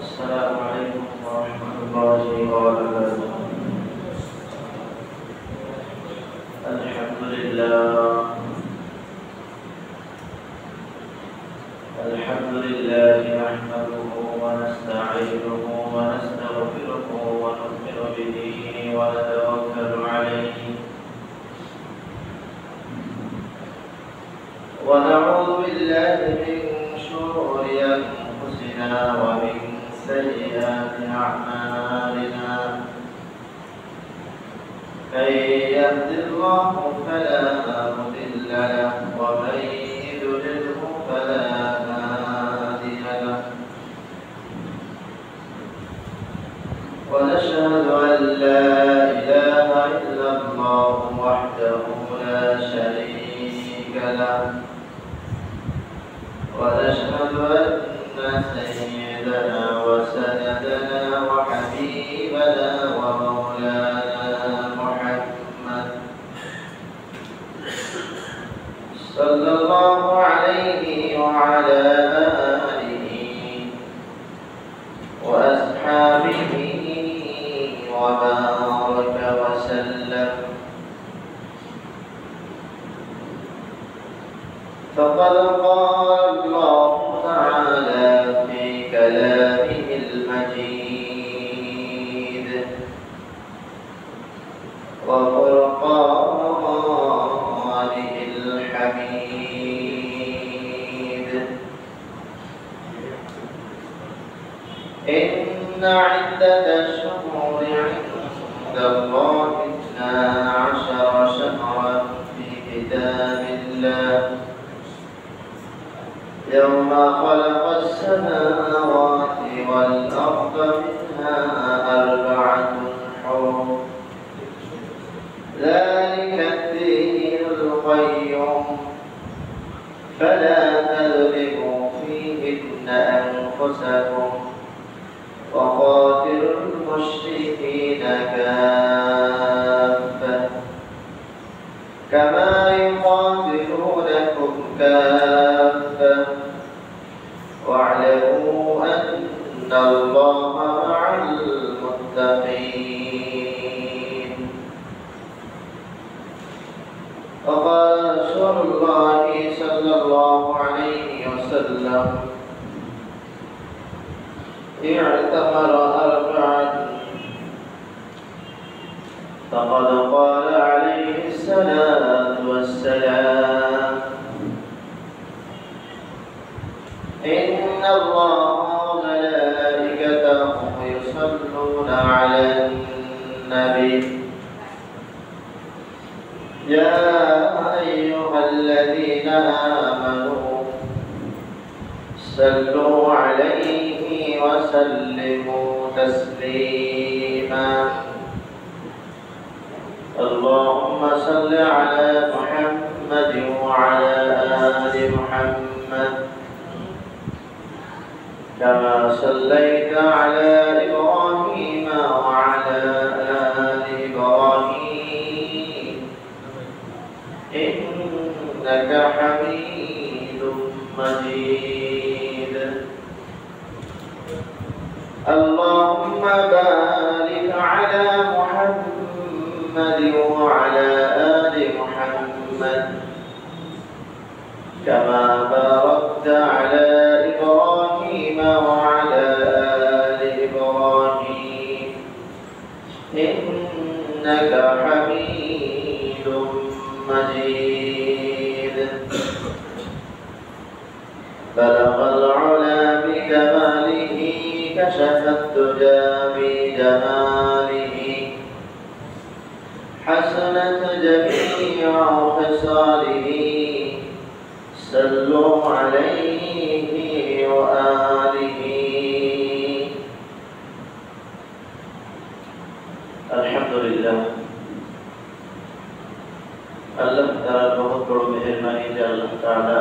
السلام عليكم ورحمة الله وبركاته. الحمد لله نحمده ونستعينه ونستغفره ونؤمن به ونتوكل عليه ونعوذ بالله من شرور أنفسنا ومن سيئات أعمالنا. من يهد الله فلا مضل له ومن يضلله فلا هادي له. ونشهد أن لا إله إلا الله وحده لا شريك له. ونشهد أن سيدنا وسندنا وحبيبنا ومولانا محمد صلى الله عليه وعلى آله وأصحابه وبارك وسلم. فقد قال الله تعالى في كلامه المجيد وفرقانه الحميد: إن عدة الشهور عند الله 12 شهرا في كتاب الله يوم خلق السماوات والأرض منها 4 حرم ذلك الدين القيم فلا تظلموا فيهن أنفسكم وقاتلوا المشركين كافة كما يقاتلونكم كافة واعلموا أن الله مع المتقين. وقال رسول الله صلى الله عليه وسلم: اعتمر 4 فقد قال عليه الصلاة والسلام: إن الله وملائكته يصلون على النبي يا أيها الذين آمنوا صلوا عليه وسلموا تسليما. اللهم صل على محمد وعلى آل محمد كما صليت على إبراهيم وعلى آل إبراهيم إنك حميد مجيد. اللهم بارك على محمد وعلى آل محمد كما باركت على إبراهيم وعلى آل إبراهيم إنك حميد مجيد بلغ العلا بكماله كشف الدجى بجماله حسنت جميع خصاله صلوا عليه وآله الحمد لله अल्लाह ताला बहुत बड़ी मेहरबानी है अल्लाह ताला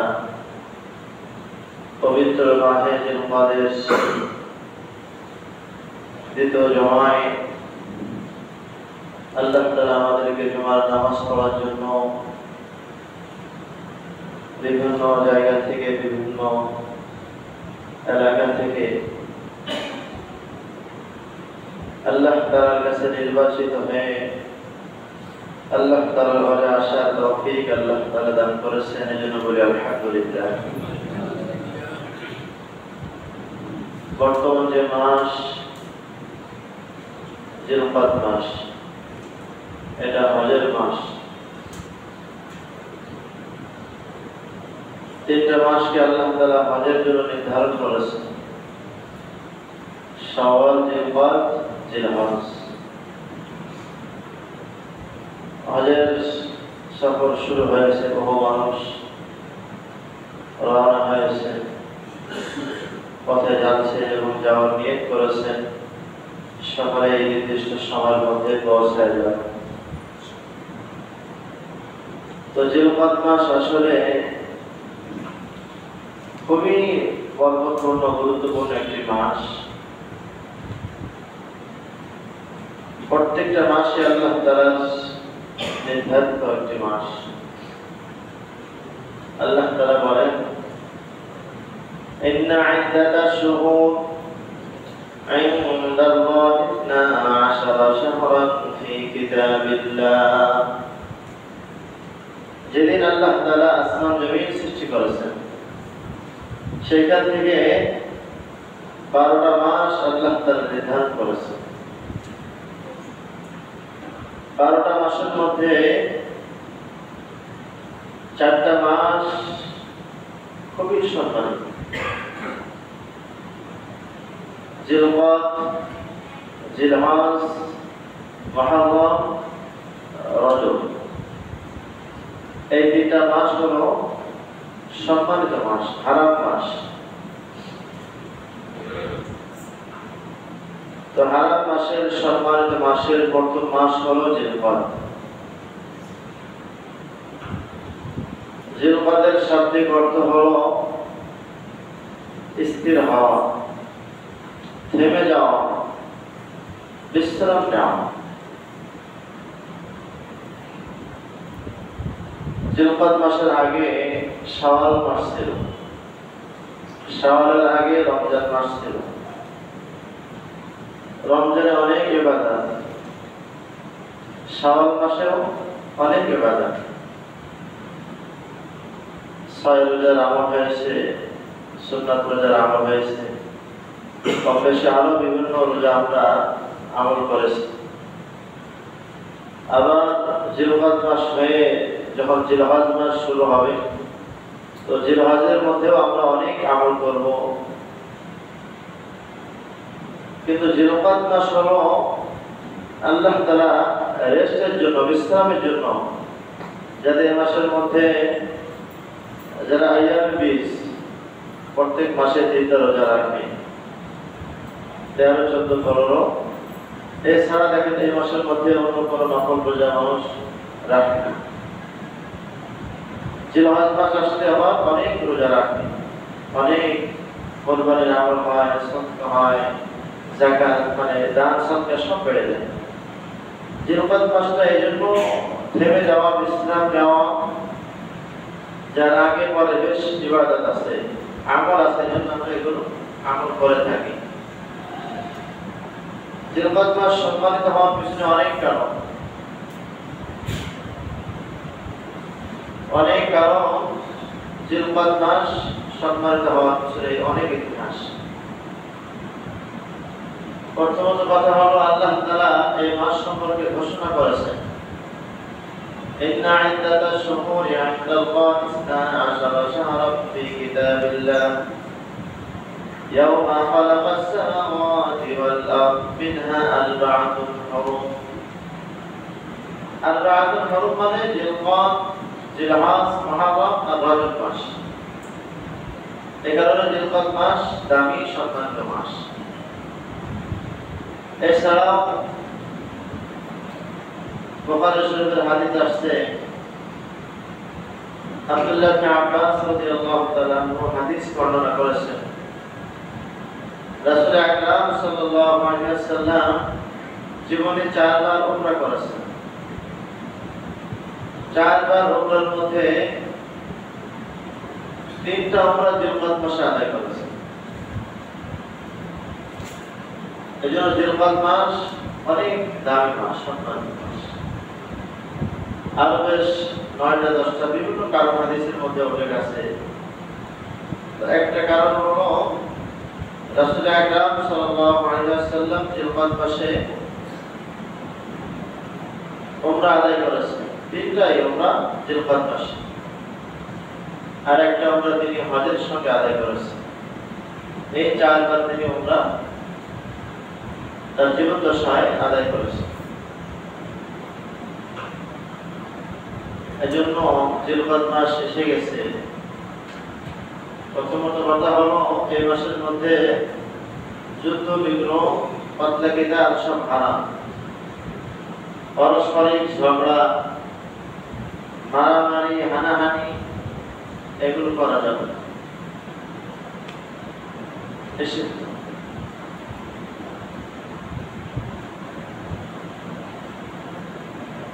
पवित्र माहे जिलक़ादर দ্বিতীয় জমায় আল্লাহ তাআলা আমাদেরকে জুমার নামাজ পড়ার জন্য বিভিন্ন জায়গা থেকে বিভিন্ন এলাকা থেকে আল্লাহ তাআলার কাছে নির্বাচিত হয়ে আল্লাহ তাআলার ঘরে আসার তৌফিক আল্লাহ তাআলা দান করেছেন এজন্য বলি আলহামদুলিল্লাহ। বর্তমান যে মাস জিলকদ মাস, এটা হজের মাস। তিনটা মাসকে আল্লাহ তাআলা হজের জন্য নির্ধারণ করেছেন, শাওয়াল, জিলকদ, জিলহজ। হজের সফর শুরু হয়েছে, বহু মানুষ রওনা হয়েছে, পথে যাচ্ছে এবং যাওয়ার নিয়ত করেছেন, সকালে এই নির্দিষ্ট সময়ের মধ্যে পৌঁছায় যাবে। তো জিলকদ মাস আসলে খুবই বরকতপূর্ণ, গুরুত্বপূর্ণ একটি মাস। প্রত্যেকটা মাসে আল্লাহ তাআলা নির্ধারিত একটি মাস। আল্লাহ তাআলা বলেন, ইন্না ইদ্দাতাশ শুহুর ইনদাল্লাহি 12 শাহরান ফি কিতাবিল্লাহ। যেদিন আল্লাহ তাআলা আসমান জমিন সৃষ্টি করেছেন, সেখান থেকে 12টা মাস আল্লাহ তাআলা নির্ধারণ করেছেন। 12টা মাসের মধ্যে 4টা মাস খুবই সম্মানিত, জিলকদ, জিলহজ, মুহররম, রজব। এই 3টা মাস হলো সম্মানিত মাস, হারাম মাস। তো হারাম মাসের সম্মানিত মাসের প্রথম মাস হলো জিলকদ। জিলকদের শাব্দিক অর্থ হলো স্থির হওয়া, থেমে যাওয়া, বিশ্রাম নেওয়া। জিলকদ মাসের আগে শাওয়াল মাস ছিল, শাওয়ালের আগে রমজান মাস ছিল। রমজানে অনেক ইবাদত, শাওয়াল মাসেও অনেক ইবাদত। 6 রোজার আমল হয়েছে, সুন্নাত রোজার আমল হয়েছে, কম বেশি আরো বিভিন্ন রোজা আমরা আমল করেছি। আবার জিলকদ মাস হয়ে যখন জিলহজ মাস শুরু হবে, তো জিলহজের মধ্যেও আমরা অনেক আমল করব। কিন্তু জিলকদ মাস হলো আল্লাহ তাআলা রেস্টের জন্য, বিশ্রামের জন্য, যাতে এই মাসের মধ্যে যারা আইয়ামে 20 প্রত্যেক মাসে 3টা রোজা রাখবে, 13, 14, 15। এছাড়া দেখেন এই মাসের মধ্যে অন্য কোনো নফল রোজা মানুষ রাখে না। জিলহজ মাস আসলে আবার অনেক রোজা রাখবে, অনেক কোরবানির আমল হয়, সদকা হয়, যাকাত মানে দান সদকা সব বেড়ে যায়। জিলকদ মাসটা এই জন্য থেমে যাওয়া, বিশ্রাম নেওয়া, যার আগে পরে বেশ ইবাদত আছে, আমল আছে, জন্য আমরা এগুলো আমল করে থাকি। জিলকদ মাস সম্মানিত হওয়ার পিছনে অনেক কারণ, অনেক কারণ। জিলকদ মাস সম্মানিত হওয়ার পিছনে অনেক ইতিহাস। প্রথমত কথা হলো আল্লাহ তাআলা এই মাস সম্পর্কে ঘোষণা করেছেন, ইন্না ইদ্দাতাশ শুহুরি ইনদাল্লাহি 12 শাহরান ফি কিতাবিল্লাহ ইয়াওমা খালাকাস সামাওয়াতি ওয়াল আরদ মিনহা আরবা'তুন হুরুম। আরবা'তুন হুরুম মানে জিলকাদ, জিলহাজ, মুহররম আর রজব মাস। এই কারণে জিলকাদ মাস দামি সম্মানিত মাস। এছাড়াও বুখারী শরীফের হাদিস আসছে, আব্দুল্লাহ ইবনে আব্বাস রাদিয়াল্লাহু তাআলা আনহু হাদিস বর্ণনা করেছেন, রাসূল আকরাম সাল্লাল্লাহু আলাইহি ওয়াসাল্লাম জীবনে 4 বার উমরা করেছেন। 4 বার উমরার মধ্যে 3টা উমরা জিলকাদ মাসে আদায় করেছেন। এজন্য জিলকাদ মাস অনেক দামি মাস, সম্মানিত মাস। আরো বেশ 9টা 10টা বিভিন্ন কারণ হাদিসের মধ্যে উল্লেখ আছে। একটা কারণ হলো রাসূল আকরাম সাল্লাল্লাহু আলাইহি ওয়াসাল্লাম জিলকাদ মাসে উমরা আদায় করেছেন। 3টাই উমরা জিলকাদ মাসে, আর একটা উমরা তিনি হজের সঙ্গে আদায় করেছেন। এই 4 বার তিনি উমরা তার জীবদ্দশায় আদায় করেছেন। এজন্য জিলকাদ মাস এসে গেছে। প্রথমত কথা হলো এই মাসের মধ্যে যুদ্ধ বিগ্রহ, কতলা কিতাল সব হারাম। পারস্পরিক ঝগড়া, মারামারি, হানাহানি এগুলো করা যাবে না।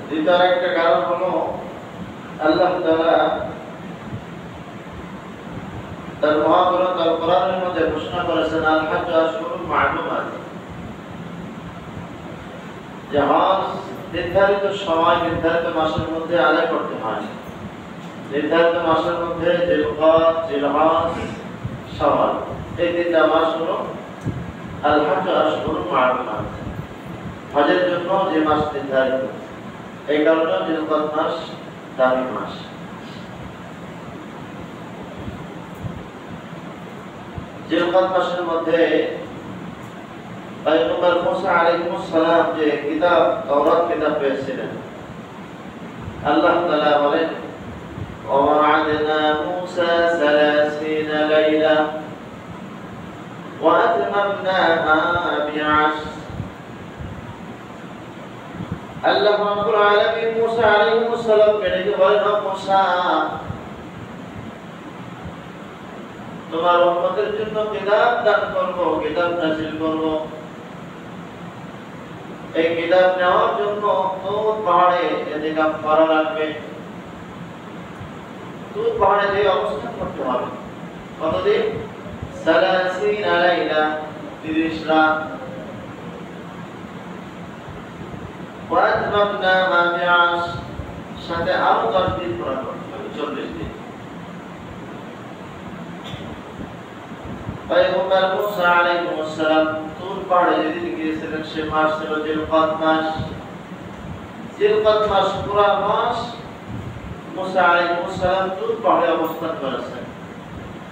দ্বিতীয় একটা কারণ হলো আল্লাহ তাআলা তার মহাগ্রন্থ আল কোরআনের মধ্যে ঘোষণা করেছেন, আল হজ্জ আশহুরুম মা'লুমাত, যে হজ নির্ধারিত সময়, নির্ধারিত মাসের মধ্যে আদায় করতে হয়। নির্ধারিত মাসের মধ্যে জিলকাদ, জিলহজ, শাওয়াল, এই 3টা মাস হলো আল হজ্জ আশহুরুম মা'লুমাত, হজের জন্য যে মাস নির্ধারিত। এই কারণে জিলকাদ মাস দামি মাস। জিলকাদ মাসের মধ্যে পয়গম্বর মুসা আলাইহিস সালাম যে কিতাব তাওরাত কিতাব পেয়েছিলেন, আল্লাহ তাআলা বলেন, ওয়া'আদনা মুসা 30 লাইলা ওয়া আতমামনাহা বি'আশর। আল্লাহ রাব্বুল আলামিন মুসা আলাইহিস সালামকে ডেকে বলেন, ও মুসা, তোমার উম্মতের জন্য কিতাব দান করব, কিতাব নাযিল করব। এই কিতাব নেওয়ার জন্য তুর পাহাড়ে ইতিকাফ করা লাগবে। তুর পাহাড়ে যে অবস্থান করতে হবে কতদিন? 30 লাইলা, 30 রাত। ওয়াতমামনাহা বি'আশর, সাথে আরো 10 দিন পুরা করতে হবে, 40 দিন। পয়গম্বর মুসা আলাইহিস সালাম তুর পাহাড়ে যেদিন গিয়েছিলেন সে মাস ছিল জিলকাদ মাস। জিলকাদ মাস পুরা মাস মুসা আলাইহিস সালাম তুর পাহাড়ে অবস্থান করেছেন।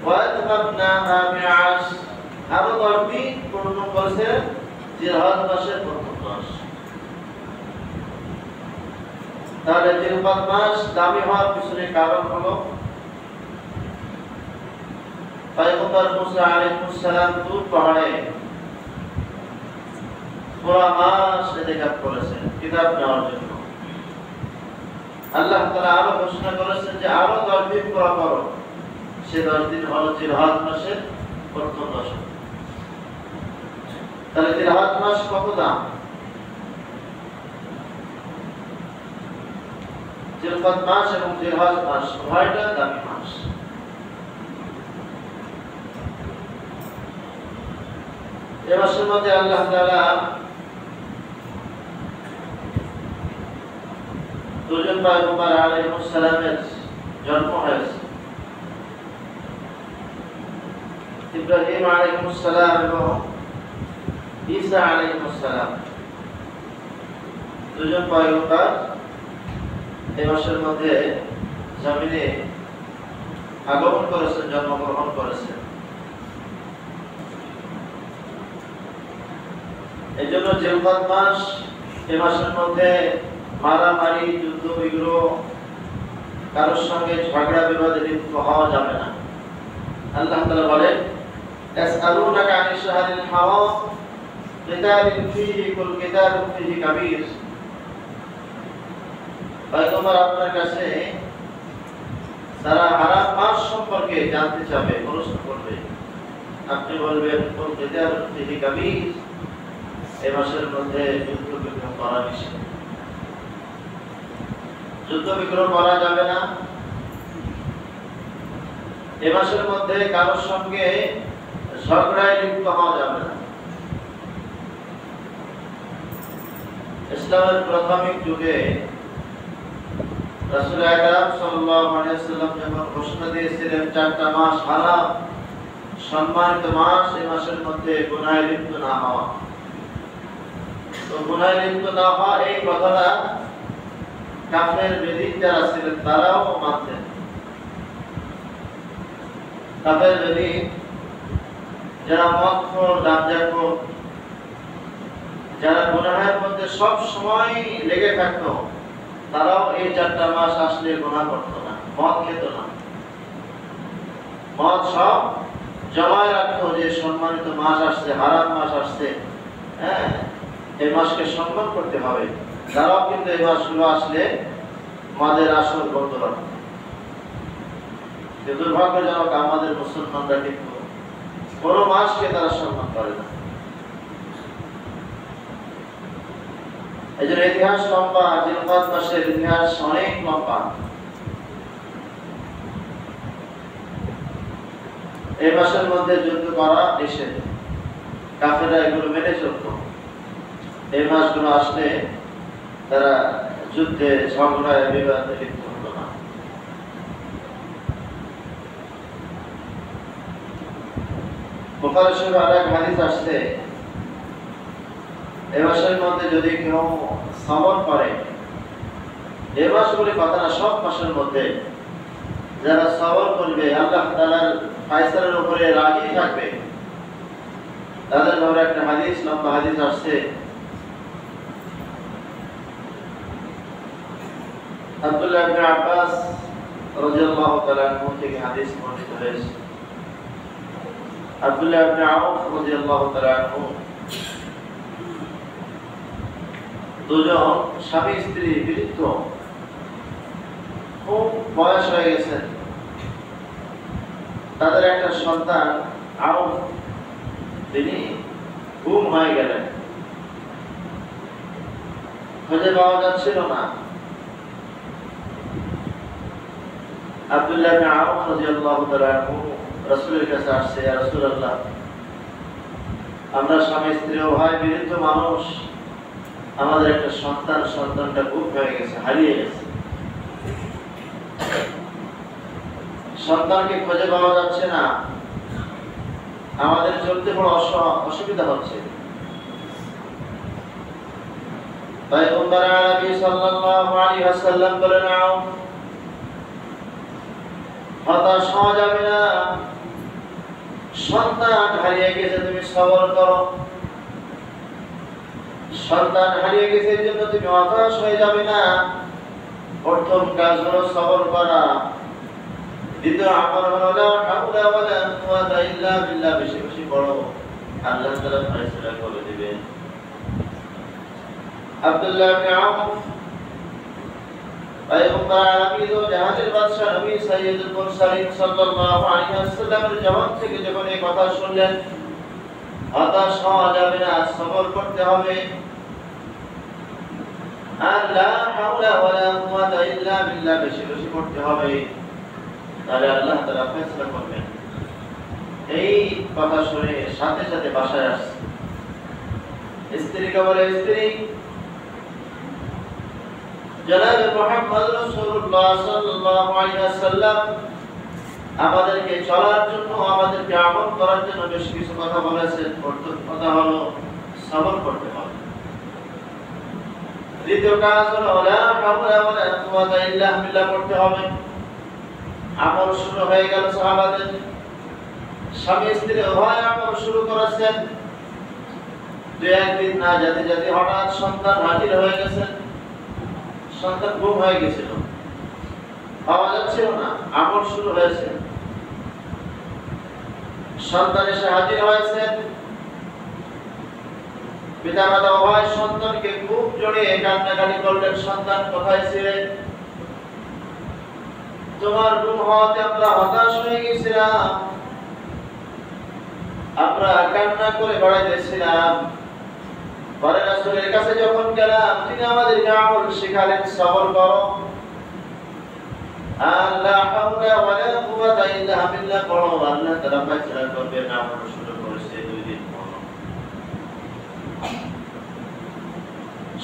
ওয়াতমামনাহা বি'আশর, আরো 10 দিন পূর্ণ করেছেন জিলহজ মাসের প্রথম মাস। তাহলে জিলকাদ মাস দামি হওয়ার পিছনে কারণ হলো পয়গম্বর মুসা আলাইহিস সালাম তুর পাহাড়ে পুরা মাস ইতিকাফ করেছেন কিতাব নেওয়ার জন্য। আল্লাহ তাআলা আরো ঘোষণা করেছেন যে আরো 10 দিন পুরা করো। সে 10 দিন হলো জিলহজ মাসের প্রথম দশক। তাহলে জিলহজ মাস কত দাম? জিলকাদ মাস এবং জিলহজ মাস উভয়টা দামি মাস। এই মাসের মধ্যে আল্লাহ তাআলা দুজন পয়গম্বর আলাইহিস সালামের জন্ম হয়েছে, ইব্রাহিম আলাইহিস সালাম এবং ঈসা আলাইহিস সালাম। দুজন পয়গম্বর এই মাসের মধ্যে জমিনে আগমন করেছেন, জন্মগ্রহণ করেছেন। এই জন্য জিলকদ মাস, এই মাসের মধ্যে মারামারি, যুদ্ধ বিগ্রহ, কারোর সঙ্গে ঝগড়া বিবাদে লিপ্ত হওয়া যাবে না। আল্লাহ তাআলা বলেন, ইয়াসআলুনাকা আনিশ শাহরিল হারাম কিতালিন ফীহি কুল কিতালুন ফীহি কাবীর। পয়গম্বর আপনার কাছে তারা হারাম মাস সম্পর্কে জানতে চাবে, প্রশ্ন করবে। আপনি বলবেন, কুল কিতালুন ফীহি কাবীর, এই মাসের মধ্যে যুদ্ধ বিগ্রহ করা নিষেধ। যুদ্ধ বিগ্রহ করা যাবে না। এ মাসের মধ্যে কারোর সঙ্গে ঝগড়ায় লিপ্ত হওয়া যাবে না। ইসলামের প্রাথমিক যুগে রাসূল আকরাম সাল্লাল্লাহু আলাইহি ওয়াসাল্লাম যখন ঘোষণা দিয়েছিলেন 4টা মাস হারাম, সম্মানিত মাস, এই মাসের মধ্যে গুনাহে লিপ্ত না হওয়া। তো গুনাহে লিপ্ত না হওয়া এই কথাটা কাফের বেদিন যারা ছিলেন তারাও মানতেন। কাফের বেদিন যারা মদখোর, গাঁজাখোর, যারা গুনাহের মধ্যে সব সময় লেগে থাকতো, তারাও এই 4টা মাস আসলে গুনাহ করতো না, মদ খেত না। মদ সব জমায় রাখতো যে সম্মানিত মাস আসছে, হারাম মাস আসছে, হ্যাঁ, এই মাসকে সম্মান করতে হবে। তারাও কিন্তু এই মাসগুলো আসলে মদের আসর বন্ধ রাখতো। দুর্ভাগ্যজনক আমাদের মুসলমানরা কিন্তু কোনো মাসকে তারা সম্মান করে না। এই জন্য ইতিহাস লম্বা, জিলকদ মাসের ইতিহাস অনেক লম্বা। এই মাসের মধ্যে যুদ্ধ করা নিষেধ, কাফেররা এগুলো মেনে চলত। এই মাসগুলো আসলে তারা যুদ্ধে, ঝগড়ায়, বিবাদে লিপ্ত হতো না। বুখারী শরীফে আরেক হাদিস আসছে, এই মাসের মধ্যে যদি কেউ সবর করে, এই মাসগুলি কথা না, সব মাসের মধ্যে যারা সবর করবে, আল্লাহ তাআলার ফয়সালার উপরে রাজি থাকবে, তাদের ব্যাপারে একটা হাদিস, লম্বা হাদিস আসছে। আব্দুল্লাহ ইবনে আব্বাস রাদিয়াল্লাহু তাআলা আনহু থেকে হাদিস বর্ণিত হয়েছে। আব্দুল্লাহ ইবনে আউফ রাদিয়াল্লাহু তাআলা আনহু দুজন স্বামী স্ত্রী বৃদ্ধ, খুব বয়স হয়ে গেছে। তাদের একটা সন্তান আউফ, তিনি গুম হয়ে গেলেন, খুঁজে পাওয়া যাচ্ছিল না। আব্দুল্লাহ ইবনে আউফ রাদিয়াল্লাহু তাআলা আনহু রাসূলের কাছে আসছে, ইয়া রাসূলুল্লাহ, আমরা স্বামী স্ত্রী উভয় বৃদ্ধ মানুষ, আমাদের একটা সন্তানটা গুম হয়ে গেছে, হারিয়ে গেছে। সন্তানকে খুঁজে পাওয়া যাচ্ছে না, আমাদের চলতে বড় অসুবিধা হচ্ছে। পয়গম্বর আরবি সাল্লাল্লাহু আলাইহি ওয়াসাল্লাম বলেন, আউফ, হতাশ হওয়া যাবে না, সন্তান হারিয়ে গেছে, তুমি সবর করো। সন্তান হারিয়ে গেছে এর জন্য তুমি হতাশ হয়ে যাবে না। প্রথম কাজ হলো সবর করা। দ্বিতীয় আমল হলো লা হাওলা ওয়ালা কুওয়াতা ইল্লা বিল্লাহ, বেশি বেশি পড়ো, আল্লাহ তাআলা ফয়সালা করে দিবেন। আব্দুল্লাহ ইবনে আউফ পয়গম্বর আরবি ও জাহানের বাদশা নবী সাইয়্যিদুল মুরসালিন সাল্লাল্লাহু আলাইহি ওয়াসাল্লামের জবান থেকে যখন এই কথা শুনলেন, হতাশ হওয়া যাবে না, সবর করতে হবে। আর লা হাওলা ওয়ালা কুওয়াতা ইল্লা বিল্লাহ, বেশি বেশি পড়তে হবে, তাহলে আল্লাহ তাআলা ফয়সালা করবেন। এই কথা শুনে সাথে সাথে বাসায় আসছে। স্ত্রীকে বলে, স্ত্রী, জনাব মুহাম্মদ রাসূলুল্লাহ সাল্লাল্লাহু আলাইহি ওয়াসাল্লাম আমাদেরকে চলার জন্য, আমাদেরকে আমল করার জন্য বেশ কিছু কথা বলেছেন। প্রথম কথা হলো সবর করতে হবে। দ্বিতীয় কাজ হলো লা হাওলা ওয়ালা কুওয়াতা ইল্লা বিল্লাহ পড়তে হবে। আমল শুরু হয়ে গেল সাহাবাদের, স্বামী স্ত্রী উভয় আমল শুরু করেছেন। দুই একদিন না যেতে যেতে হঠাৎ সন্তান হাজির হয়ে গেছে। সন্তান গুম হয়ে গেছিল, পাওয়া যাচ্ছিল না, আমল শুরু হয়েছে। সন্তান এসে হাজির হয়েছে। পিতা মাতা উভয় সন্তানকে খুব জড়িয়ে কান্নাকাটি করলেন, সন্তান কোথায় ছিলে? তোমার গুম হওয়াতে আমরা হতাশ হয়ে গেছিলাম, আমরা কান্না করে বেড়াইতেছিলাম। পরে রাসূলের কাছে যখন গেলাম, তিনি আমাদেরকে আমল শিখালেন, সবর করো, আল্লাহ হাওলা ওয়ালা কুওয়াতা ইল্লা বিল্লাহ পড়ো, আল্লাহ তাআলা ফায়সালা করবেন। আমল শুরু করেছে 2 দিন পর।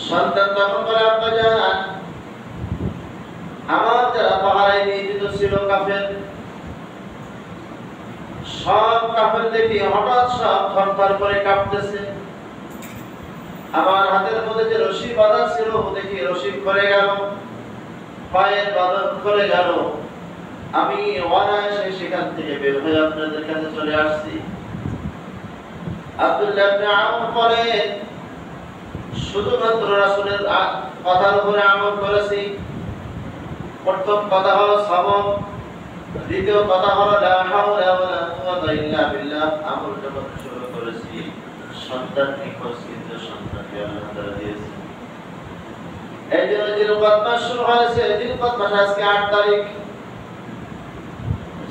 সন্তান তখন বলে, আব্বা জান, আমার যারা পাহাড়ে নিয়োজিত ছিল কাফের, সব কাফের দেখি হঠাৎ সব থরথর করে কাঁপতেছে। আমার হাতের মধ্যে যে রশি বাঁধা ছিল দেখি রশি খুলে গেল, পায়ের বাঁধন খুলে গেল। আমি অনায়াসে সেখান থেকে বের হয়ে আপনাদের কাছে চলে আসছি। আব্দুল্লাহ ইবনে আওফ বলেন, শুধুমাত্র রাসূলের কথার উপরে আমল করেছি। প্রথম কথা হলো সবর, দ্বিতীয় কথা হলো লা হাওলা ওয়ালা কুওয়াতা ইল্লা বিল্লাহ। আমল যখন শুরু করেছি, সন্তান নিখোঁজ, কিন্তু সন্তানকে আল্লাহ তাআলা দিয়েছেন। এই জন্য জিলকদ মাস শুরু হয়েছে। জিলকদ মাস আজকে 8 তারিখ।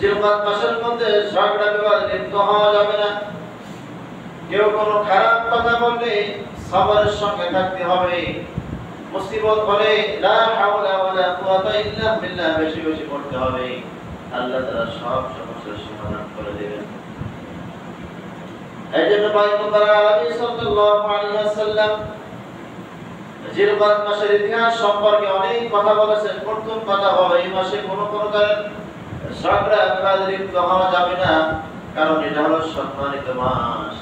জিলকদ মাসের মধ্যে ঝগড়া বিবাদ লিপ্ত হওয়া যাবে না। কেউ কোনো খারাপ কথা বললে সবরের সঙ্গে থাকতে হবে। মুসিবত হলে লা হাওলা ওয়ালা কুওয়াতা ইল্লা বিল্লাহ বেশি বেশি পড়তে হবে। আল্লাহ তাআলা সব সমস্যার সমাধান করে দেবেন। এই জন্য পয়গম্বর আলাইহিস সাল্লাল্লাহু আলাইহি ওয়াসাল্লাম জিলকদ মাসের ইতিহাস সম্পর্কে অনেক কথা বলেছেন। প্রথম কথা হলো এই মাসে কোনো প্রকার ঝগড়া বিবাদ লিপ্ত হওয়া যাবে না, কারণ এটা হলো সম্মানিত মাস।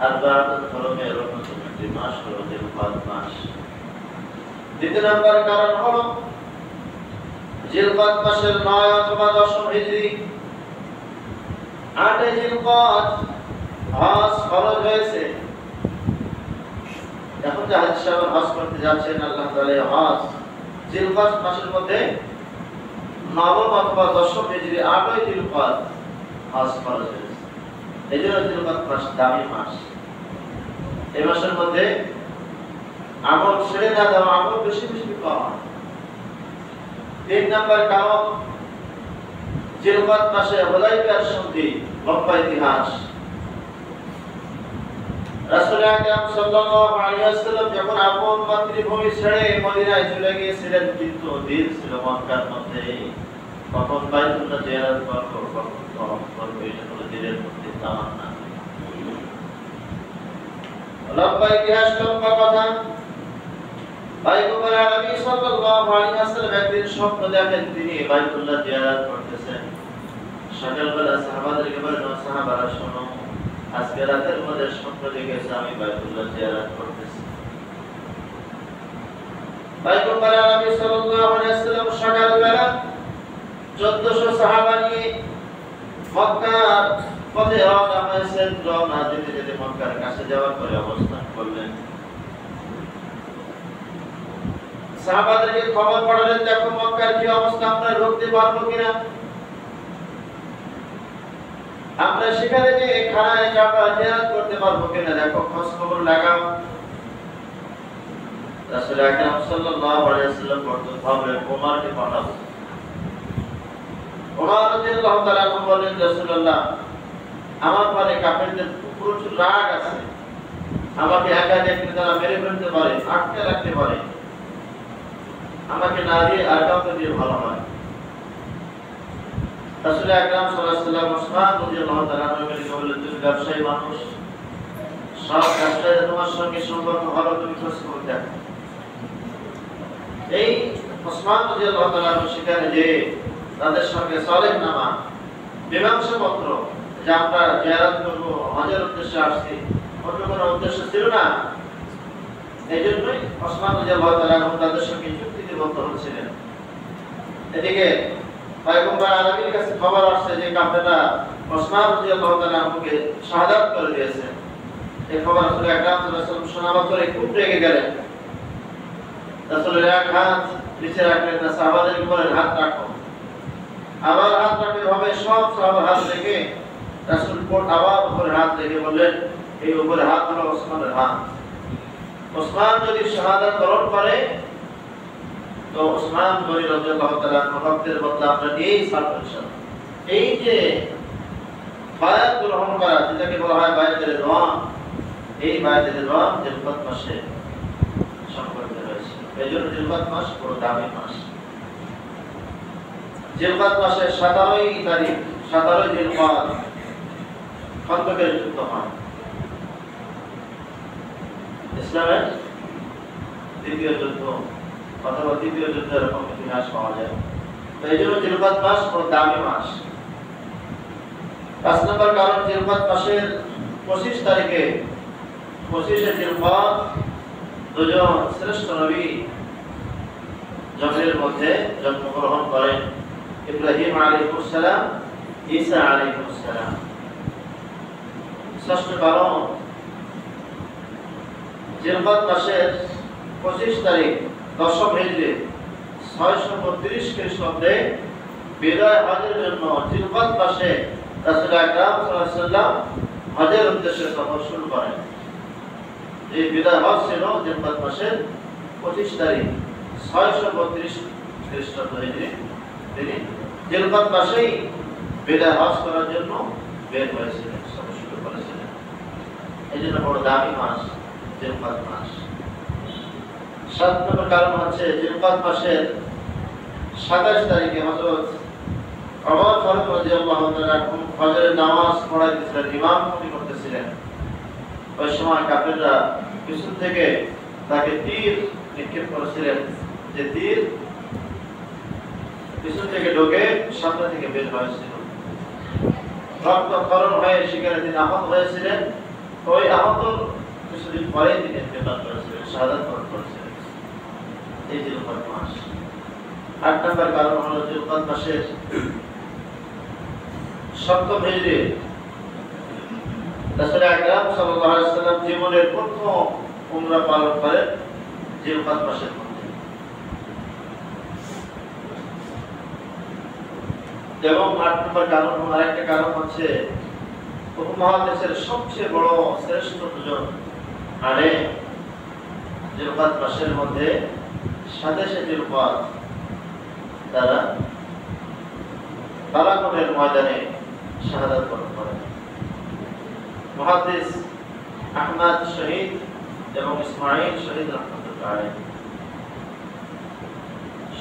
আর বারাকাতুল হরমের অন্যতম একটি মাস হলো জিলকদ মাস। দ্বিতীয় নম্বর কারণ হলো জিলকদ মাসের 9 অথবা 10 হিজরি 8 জিলকদ হজ ফরজ হয়েছে। এখন যে হাজী সাহেব হজ করতে যাচ্ছেন, আল্লাহ তাআলা হজ জিলকদ মাসের মধ্যে 9 অথবা 10 হিজরি 8 জিলকদ হজ ফরজ হয়েছে। এজন্য জিলকদ মাস দামি মাস। এই মাসের মধ্যে আমল ছেড়ে না দেওয়া, আমল বেশি বেশি করা। 3 নম্বর কারণ জিলকদ মাসে হুদায়বিয়ার সন্ধি, লম্বা ইতিহাস। রাসূল আকরাম সাল্লাল্লাহু আলাইহি ওয়াসাল্লাম যখন আপন মাতৃভূমি ছেড়ে মদিনায় চলে গিয়েছিলেন, কিন্তু দিল ছিল মক্কার মধ্যে। কখন বাইতুল্লাহ জিয়ারত করব, কখন তওয়াফ করব, এটা হলো দিলের মধ্যে তামান্না। লম্বা ইতিহাস, লম্বা কথা। পয়গম্বর আলাইহিস সাল্লাল্লাহু আলাইহি ওয়াসাল্লাম একদিন স্বপ্ন দেখেন, তিনি বাইতুল্লাহ জিয়ারত করতেছেন। সকালবেলা সাহাবাদেরকে বলেন, সাহাবারা শোনো, আজকে রাতের মধ্যে স্বপ্ন দেখেছি আমি বাইতুল্লাহ জিয়ারত করতেছি। পয়গম্বর আলাইহিস সাল্লাল্লাহু আলাইহি ওয়াসাল্লাম সকালবেলা 1400 সাহাবা নিয়ে মক্কার পথে রওনা হয়েছেন। রওনা দিতে দিতে মক্কার কাছে যাওয়ার পরে অবস্থান করলেন। সাহাবাদেরকে খবর পাঠালেন, দেখো মক্কার কি অবস্থা, আমরা ঢুকতে পারবো কিনা, আমরা সেখানে যে খানায় কাবা জিয়ারত করতে পারবো কিনা, দেখো খোঁজ খবর লাগাও। রাসূল আকরাম সাল্লাল্লাহু আলাইহি ওয়াসাল্লাম ভাবলেন ওমরকে পাঠাবো। ওমর রাদিয়াল্লাহু তাআলা বললেন, রাসূলুল্লাহ, আমার পরে কাফেরদের প্রচুর রাগ আছে, আমাকে একা দেখলে তারা মেরে ফেলতে পারে, আটকে রাখতে পারে, আমাকে না দিয়ে আর কাউকে দিয়ে ভালো হয়। রাসূল আকরাম সাল্লাল্লাহু আলাইহি ওয়াসাল্লাম ওসমান রাদিয়াল্লাহু তাআলা আনহুকে বললেন, তুমি ব্যবসায়ী মানুষ, সব ব্যবসায়ীরা তোমার সঙ্গে সম্পর্ক ভালো, তুমি খোঁজ খবর দেখো। এই ওসমান রাদিয়াল্লাহু তাআলা আনহু সেখানে যে তাদের সঙ্গে সলেহনামা, মীমাংসা পত্র, যে আমরা জিয়ারত করব, হজের উদ্দেশ্যে আসছি, অন্য কোনো উদ্দেশ্য ছিল না, এই জন্যই ওসমান রাদিয়াল্লাহু তাআলা তাদের সঙ্গে চুক্তিতে বদ্ধ হচ্ছিলেন। এদিকে পয়গম্বর আরবীর কাছে খবর আসছে যে কাফেররা ওসমান রাদিয়াল্লাহু তাআলাকে শাহাদাত করে দিয়েছে। এই খবর রাসূল আকরাম সাল্লাল্লাহু আলাইহি ওয়াসাল্লাম শোনা মাত্র খুব রেগে গেলেন। রাসূলের এক হাত নিচে রাখলেন না, সাহাবাদের উপরে হাত রাখো, আবার হাত রাখতে হবে, সব সাহাবা হাত রেখে রাসূল আবার উপরে হাত রেখে বললেন এই উপরে হাত হলো ওসমানের হাত। ওসমান যদি শাহাদাত বরণ করে তো ওসমান গনি রাদিয়াল্লাহু তাআলা মুহাব্বতের বদলা আমরা নিয়েই ছাড়ব ইনশাআল্লাহ। এই যে বায়াত গ্রহণ করা যেটাকে বলা হয় বায়াতের রিদওয়ান, এই বায়াতের রিদওয়ান জিলকদ মাসে সংঘটিত হয়েছে। এই জন্য জিলকদ মাস বড় দামি মাস। জিলকদ মাসের 17 তারিখ 17 জিলকদ খন্দকের যুদ্ধ হয়। ইসলামের দ্বিতীয় যুদ্ধ অথবা তৃতীয় যুদ্ধ এরকম ইতিহাস পাওয়া যায়। তো এই জন্য জিলকদ মাস বড় দামি মাস। 5 নম্বর কারণ জিলকদ মাসের 25 তারিখে 25শে জিলকদ দুজন শ্রেষ্ঠ নবী জমিনের মধ্যে জন্মগ্রহণ করেন, ইব্রাহিম আলাইহিস সালাম, ঈসা আলাইহিস সালাম। ষষ্ঠ কারণ জিলকদ মাসের 25 তারিখ 10 হিজরি 632 খ্রিস্টাব্দে বিদায় হজের জন্য জিলকদ মাসে রাসূল আকরাম সাল্লাল্লাহু আলাইহি ওয়াসাল্লাম হজের উদ্দেশ্যে সফর শুরু করেন। এই বিদায় হজ ছিল জিলকদ মাসের 25 তারিখ 632 খ্রিস্টাব্দ হিজরি। তিনি জিলকদ মাসেই বিদায় হজ করার জন্য বের হয়েছিলেন, সফর শুরু করেছিলেন। এই জন্য বড় দামি মাস জিলকদ মাস। 7 নম্বর কারণ হচ্ছে জিলকদ মাসের 27 তারিখে হযরত ওমর ফারুক রাদিয়াল্লাহু তাআলা ফজরের নামাজ পড়াইতেছিলেন, ইমামতি করতেছিলেন। ওই সময় কাফেররা পিছন থেকে তাকে তীর নিক্ষেপ করেছিলেন, যে তীর পিছন থেকে ঢোকে সামনে থেকে বের হয়েছিল। রক্তক্ষরণ হয়ে সেখানে তিনি আহত হয়েছিলেন। ওই আহত কিছুদিন পরে তিনি ইন্তেকাল করেছিলেন, শাহাদাত বরণ করেছিলেন। এই জিলকদ মাস। 8 নম্বর কারণ হলো জিলকদ মাসের 7 হিজরি রাসূল আকরাম সাল্লাল্লাহু আলাইহি ওয়াসাল্লাম জীবনের প্রথম উমরা পালন করেন জিলকদ মাসের মধ্যে। এবং 8 নম্বর কারণ আরেকটা কারণ হচ্ছে উপমহাদেশের সবচেয়ে বড় শ্রেষ্ঠ দুজন আরে জিলকদ মাসের মধ্যে 27শে জিলকদ তারা বালাকনের ময়দানে শাহাদাত বরণ করেন। মুহাদ্দিস আহমদ শহীদ এবং ইসমাঈল শহীদ রাহমাতুল্লাহ আলাইহি।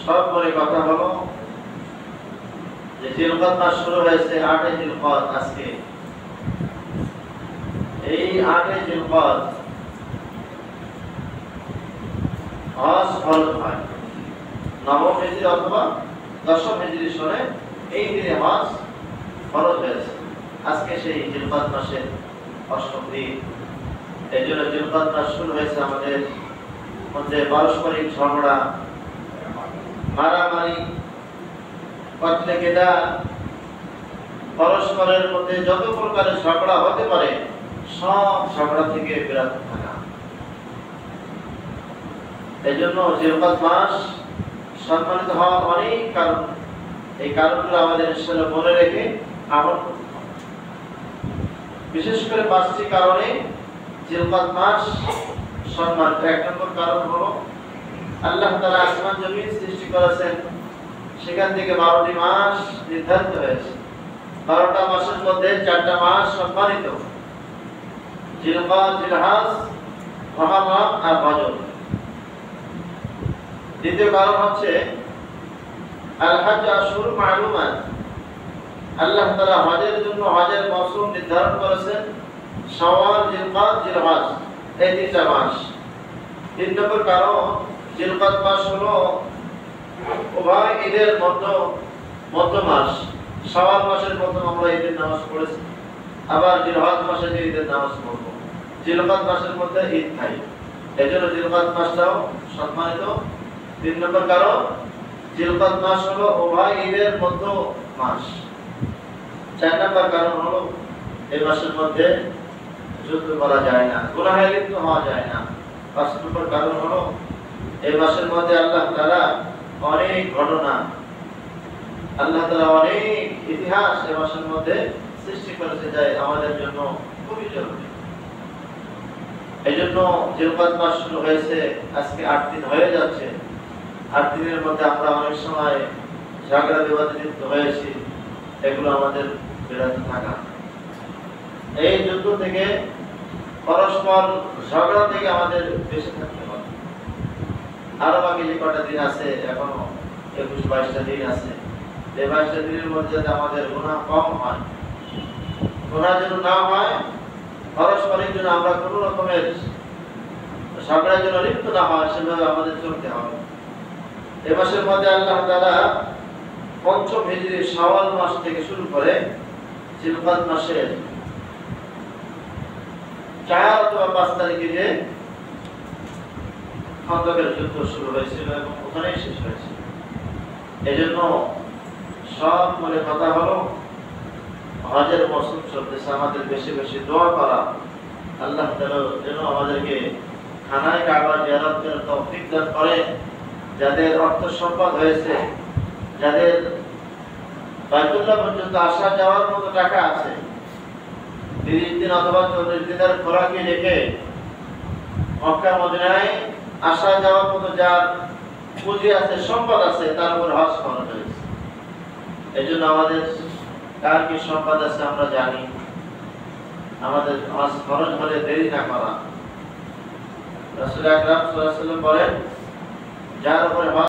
সব বড় কথা হলো যে জিলকদ মাস শুরু হয়েছে 8 জিলকদ আজকে। এই 8 জিলকদ হজ ফরজ হয়। 9 হিজরি অথবা 10 হিজরি সনে এই দিনে হজ ফরজ হয়েছে। আজকে সেই জিলকদ মাসের 8ম দিন। এই জন্য জিলকদ মাস শুরু হয়েছে আমাদের মধ্যে পারস্পরিক ঝগড়া, মারামারি, কতলে কেদা, পরস্পরের মধ্যে যত প্রকারের ঝগড়া হতে পারে সব ঝগড়া থেকে বিরত থাকা। এই জন্য জিলকদ মাস সম্মানিত হওয়ার অনেক কারণ। এই কারণগুলো আমাদের ইনশাআল্লাহ মনে রেখে আমল করতে হবে। বিশেষ করে 5টি কারণে জিলকদ মাস সম্মানিত। 1 নম্বর কারণ হলো আল্লাহ তাআলা আসমান জমিন সৃষ্টি করেছেন, সেখান থেকে 12টি মাস নির্ধারিত হয়েছে। 12টা মাসের মধ্যে 4টা মাস সম্মানিত, জিলকদ, জিলহজ, মুহররম আর রজব। দ্বিতীয় কারণ হচ্ছে আল হজ আশহুর মা'লুমাত। আল্লাহ তাআলা হজের জন্য হজের মৌসুম নির্ধারণ করেছেন শাওয়াল, জিলকদ, জিলহজ, এই 3টা মাস। 3 নম্বর কারণ জিলকদ মাস হলো উভয় ঈদের মধ্য মাস। শাওয়াল মাসের প্রথম আমরা ঈদের নামাজ পড়েছি, আবার জিলহজ মাসে ঈদের নামাজ পড়ব। জিলকদ মাসের মধ্যে ঈদ নাই। এই জন্য জিলকাদ মাসটাও সম্মানিত। 3 নম্বর কারণ, জিলকাদ মাস হলো উভয় ঈদের মধ্যে মাস। 4 নম্বর কারণ হলো এই মাসের মধ্যে যুদ্ধ করা যায় না, গুনাহে লিপ্ত হওয়া যায় না। 5 নম্বর কারণ হলো এই মাসের মধ্যে আল্লাহ তাআলা অনেক ঘটনা, আল্লাহ তাআলা অনেক ইতিহাস এই মাসের মধ্যে সৃষ্টি করেছে, যা আমাদের জন্য খুবই জরুরি। এই জন্য জিলকাদ মাস শুরু হয়েছে, আজকে 8 দিন হয়ে যাচ্ছে। 8 দিনের মধ্যে আমরা অনেক সময় ঝগড়া বিবাদে লিপ্ত হয়েছি, এগুলো আমাদের বিরত থাকা। এই যুদ্ধ থেকে, পরস্পর ঝগড়া থেকে আমাদের বেঁচে থাকতে হবে। আরো বাকি যে কটা দিন আছে, এখনো 21-22টা দিন আছে, এই 22টা দিনের মধ্যে যাতে আমাদের গুনাহ কম হয়, গুনাহ যেন না হয়, পরস্পরের জন্য আমরা কোনো রকমের ঝগড়ার জন্য লিপ্ত না হয়, সেভাবে আমাদের চলতে হবে। এই মাসের মধ্যে আল্লাহ তাআলা পঞ্চম হিজরি শাওয়াল মাস থেকে শুরু করে জিলকাদ মাসের 4 অথবা 5 তারিখে যে খন্দকের যুদ্ধ শুরু হয়েছিল এবং ওখানেই শেষ হয়েছিল। এজন্য সব মনে কথা হলো, হজের মৌসুম চলতেছে, আমাদের বেশি বেশি দোয়া করা, আল্লাহ তাআলা যেন আমাদেরকে খানায় কাবা জিয়ারত করার তৌফিক দান করে। যাদের অর্থ সম্পদ হয়েছে, যাদের বাইতুল্লাহ পর্যন্ত আসা যাওয়ার মতো টাকা আছে, 30 দিন অথবা 40 দিনের খোরাকি রেখে মক্কা মদিনায় আসা যাওয়ার মতো যার পুঁজি আছে, সম্পদ আছে, তার উপর হজ ফরজ হয়েছে। এই জন্য আমাদের কার কি সম্পদ আছে আমরা জানি, আমাদের হজ ফরজ হলে দেরি না করা। রাসূল আকরাম সাল্লাল্লাহু আলাইহি ওয়াসাল্লাম বলেন, যার উপরে